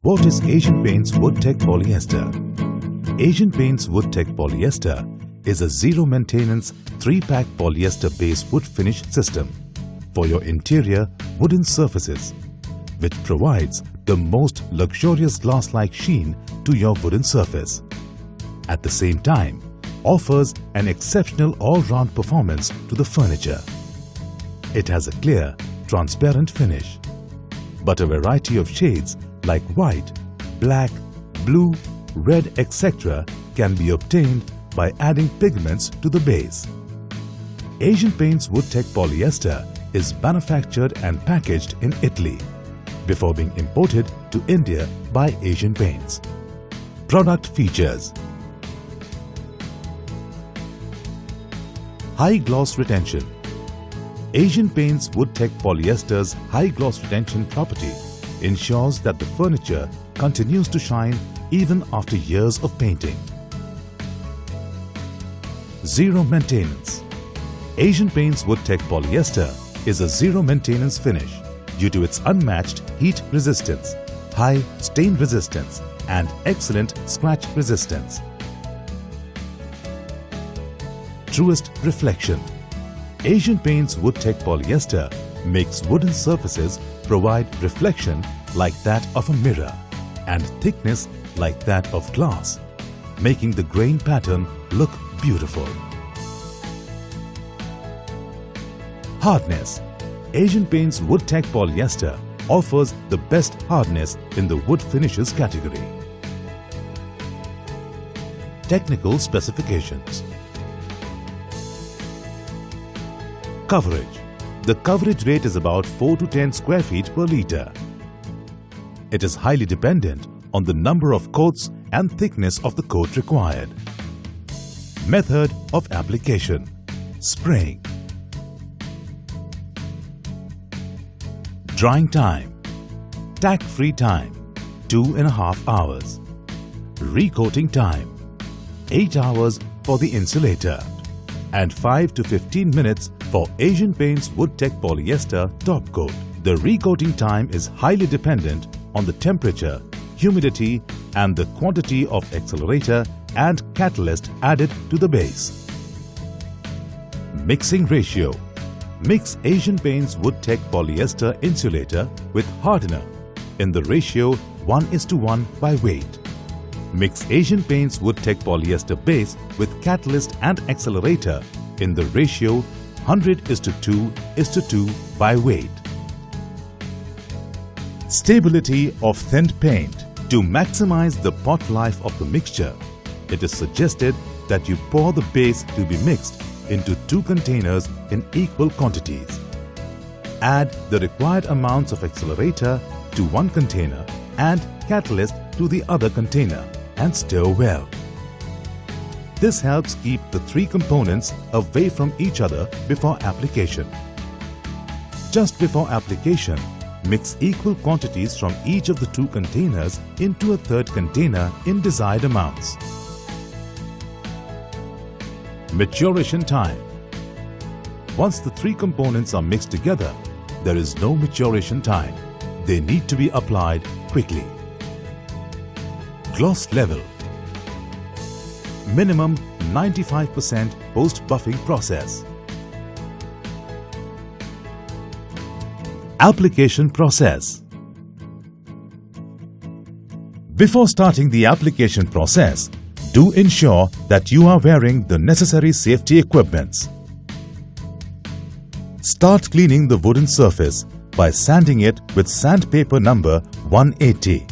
What is Asian Paints Woodtech Polyester? Asian Paints Woodtech Polyester is a zero-maintenance 3-pack polyester-based wood finish system for your interior wooden surfaces, which provides the most luxurious glass-like sheen to your wooden surface. At the same time, offers an exceptional all-round performance to the furniture. It has a clear, transparent finish, but a variety of shades like white, black, blue, red, etc. can be obtained by adding pigments to the base. Asian Paints Woodtech Polyester is manufactured and packaged in Italy before being imported to India by Asian Paints. Product features: high gloss retention. Asian Paints Woodtech Polyester's high gloss retention property ensures that the furniture continues to shine even after years of painting. Zero maintenance. Asian Paints Woodtech Polyester is a zero maintenance finish due to its unmatched heat resistance, high stain resistance and excellent scratch resistance. Truest reflection. Asian Paints Woodtech Polyester makes wooden surfaces provide reflection like that of a mirror and thickness like that of glass, making the grain pattern look beautiful. Hardness. Asian Paints Woodtech Polyester offers the best hardness in the wood finishes category. Technical specifications. Coverage. The coverage rate is about 4 to 10 square feet per litre. It is highly dependent on the number of coats and thickness of the coat required. Method of application: spraying. Drying time: tack-free time 2.5 hours. Recoating time: 8 hours for the insulator and 5 to 15 minutes for Asian Paints Woodtech Polyester top coat. The recoating time is highly dependent on the temperature, humidity and the quantity of accelerator and catalyst added to the base. Mixing ratio: mix Asian Paints Woodtech Polyester insulator with hardener in the ratio 1:1 by weight. Mix Asian Paints Woodtech Polyester base with catalyst and accelerator in the ratio 100:2 by weight. Stability of thinned paint. To maximize the pot life of the mixture, it is suggested that you pour the base to be mixed into 2 containers in equal quantities. Add the required amounts of accelerator to one container and catalyst to the other container and stir well. This helps keep the 3 components away from each other before application. Just before application, mix equal quantities from each of the 2 containers into a 3rd container in desired amounts. Maturation time. Once the 3 components are mixed together, there is no maturation time. They need to be applied quickly. Gloss level. Minimum 95% post-buffing process. Application process. Before starting the application process, do ensure that you are wearing the necessary safety equipments. Start cleaning the wooden surface by sanding it with sandpaper number 180.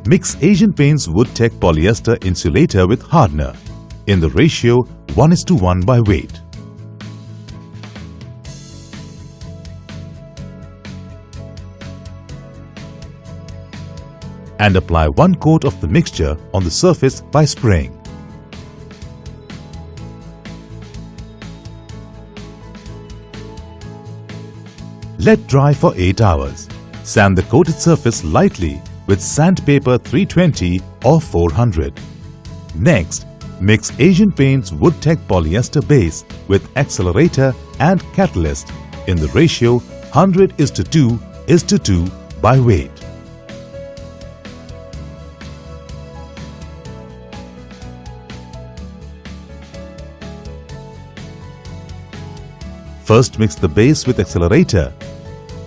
Mix Asian Paints Woodtech Polyester insulator with hardener in the ratio 1:1 by weight. And apply 1 coat of the mixture on the surface by spraying. Let dry for 8 hours. Sand the coated surface lightly with sandpaper 320 or 400. Next, Mix Asian Paints Woodtech Polyester base with accelerator and catalyst in the ratio 100:2:2 by weight. First mix the base with accelerator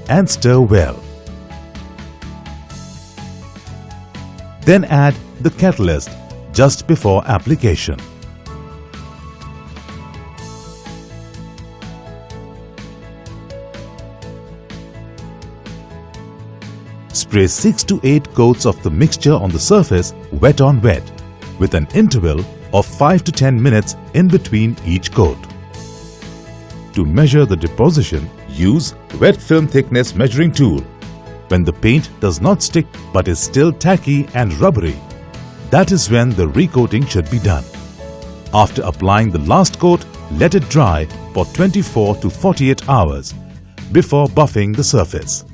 and stir well. Then add the catalyst just before application. Spray 6 to 8 coats of the mixture on the surface wet on wet with an interval of 5 to 10 minutes in between each coat. To measure the deposition, use wet film thickness measuring tool. When the paint does not stick but is still tacky and rubbery, that is when the recoating should be done. After applying the last coat, let it dry for 24 to 48 hours before buffing the surface.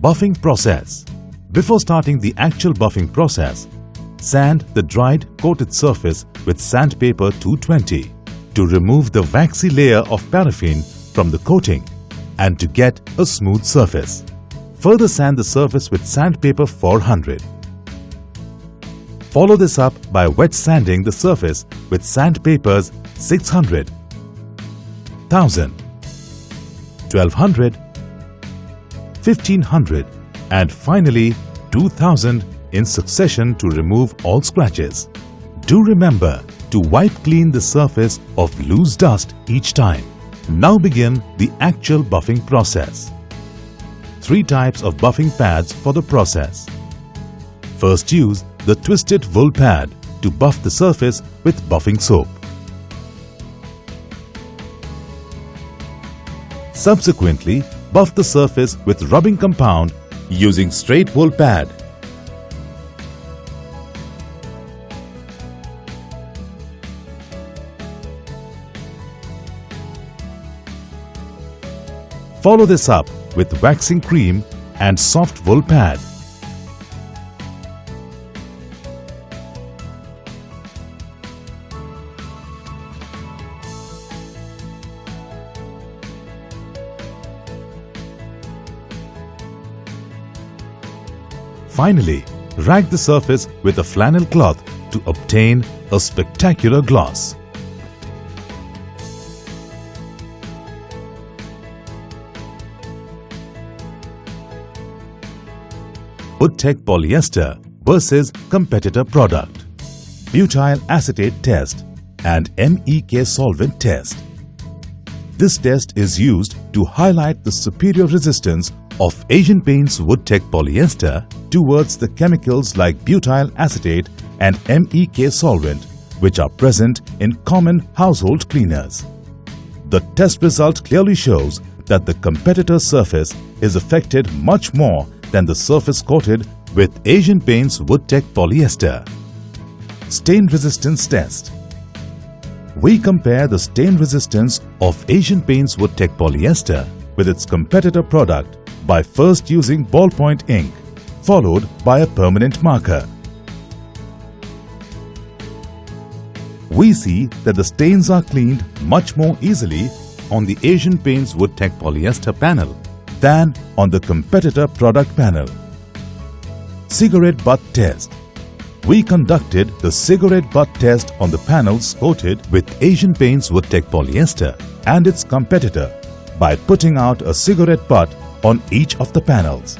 Buffing process. Before starting the actual buffing process, sand the dried coated surface with sandpaper 220 to remove the waxy layer of paraffin from the coating and to get a smooth surface. Further sand the surface with sandpaper 400. Follow this up by wet sanding the surface with sandpapers 600, 1000, 1200, 1500 and finally 2000 in succession to remove all scratches. Do remember to wipe clean the surface of loose dust each time. Now begin the actual buffing process. 3 types of buffing pads for the process. First, use the twisted wool pad to buff the surface with buffing soap. Subsequently, buff the surface with rubbing compound using straight wool pad. Follow this up with waxing cream and soft wool pad. Finally, rag the surface with a flannel cloth to obtain a spectacular gloss. Woodtech Polyester versus competitor product. Butyl acetate test and MEK solvent test. This test is used to highlight the superior resistance of Asian Paints Woodtech Polyester towards the chemicals like butyl acetate and MEK solvent, which are present in common household cleaners. The test result clearly shows that the competitor's surface is affected much more than the surface coated with Asian Paints Woodtech Polyester. Stain resistance test. We compare the stain resistance of Asian Paints Woodtech Polyester with its competitor product by first using ballpoint ink, followed by a permanent marker. We see that the stains are cleaned much more easily on the Asian Paints Woodtech Polyester panel than on the competitor product panel. Cigarette butt test. We conducted the cigarette butt test on the panels coated with Asian Paints Woodtech Polyester and its competitor by putting out a cigarette butt on each of the panels.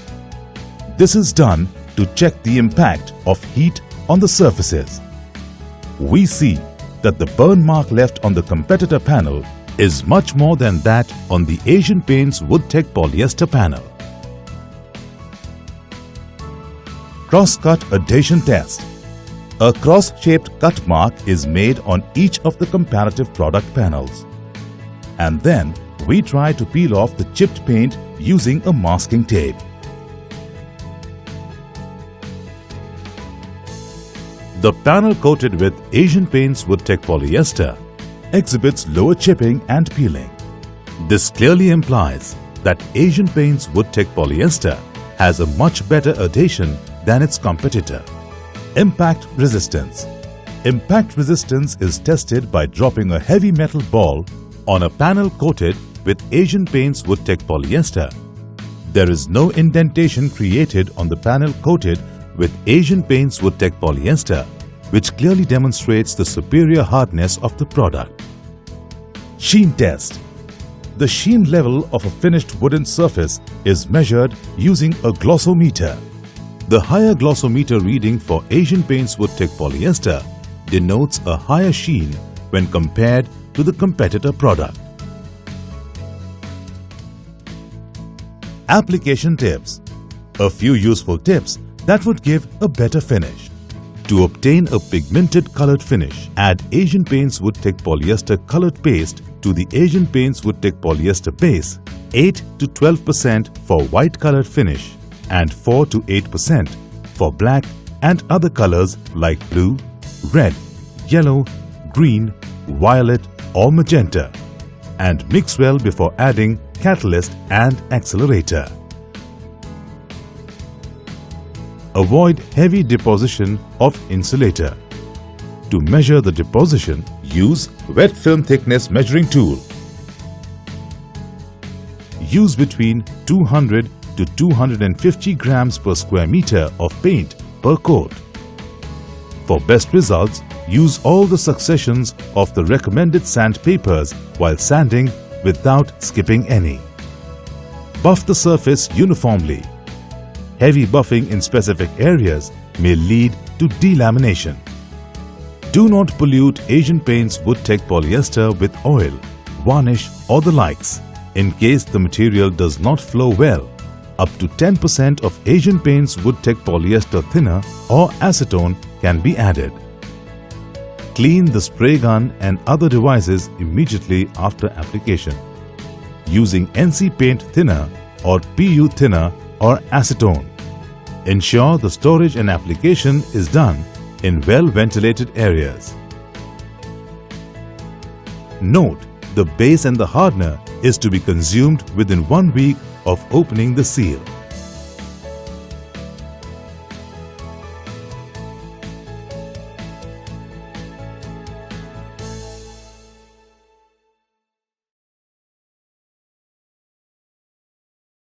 This is done to check the impact of heat on the surfaces. We see that the burn mark left on the competitor panel is much more than that on the Asian Paints Woodtech Polyester panel. Cross-cut adhesion test. A cross-shaped cut mark is made on each of the comparative product panels. And then we try to peel off the chipped paint using a masking tape. The panel coated with Asian Paints Woodtech Polyester exhibits lower chipping and peeling. This clearly implies that Asian Paints Woodtech Polyester has a much better adhesion than its competitor. Impact resistance. Impact resistance is tested by dropping a heavy metal ball on a panel coated with Asian Paints Woodtech Polyester. There is no indentation created on the panel coated with Asian Paints Woodtech Polyester, which clearly demonstrates the superior hardness of the product. Sheen test. The sheen level of a finished wooden surface is measured using a glossometer. The higher glossometer reading for Asian Paints Woodtech Polyester denotes a higher sheen when compared to the competitor product. Application tips. A few useful tips that would give a better finish. To obtain a pigmented colored finish, add Asian Paints Woodtech Polyester colored paste to the Asian Paints Woodtech Polyester base, 8 to 12% for white colored finish and 4 to 8% for black and other colors like blue, red, yellow, green, violet or magenta, and mix well before adding catalyst and accelerator. Avoid heavy deposition of insulator. To measure the deposition, use wet film thickness measuring tool. Use between 200 to 250 grams per square meter of paint per coat. For best results, use all the successions of the recommended sandpapers while sanding without skipping any. Buff the surface uniformly. Heavy buffing in specific areas may lead to delamination. Do not pollute Asian Paints Woodtech Polyester with oil, varnish or the likes. In case the material does not flow well, up to 10% of Asian Paints Woodtech Polyester thinner or acetone can be added. Clean the spray gun and other devices immediately after application using NC paint thinner or PU thinner or acetone. Ensure the storage and application is done in well-ventilated areas. Note: the base and the hardener is to be consumed within 1 week of opening the seal.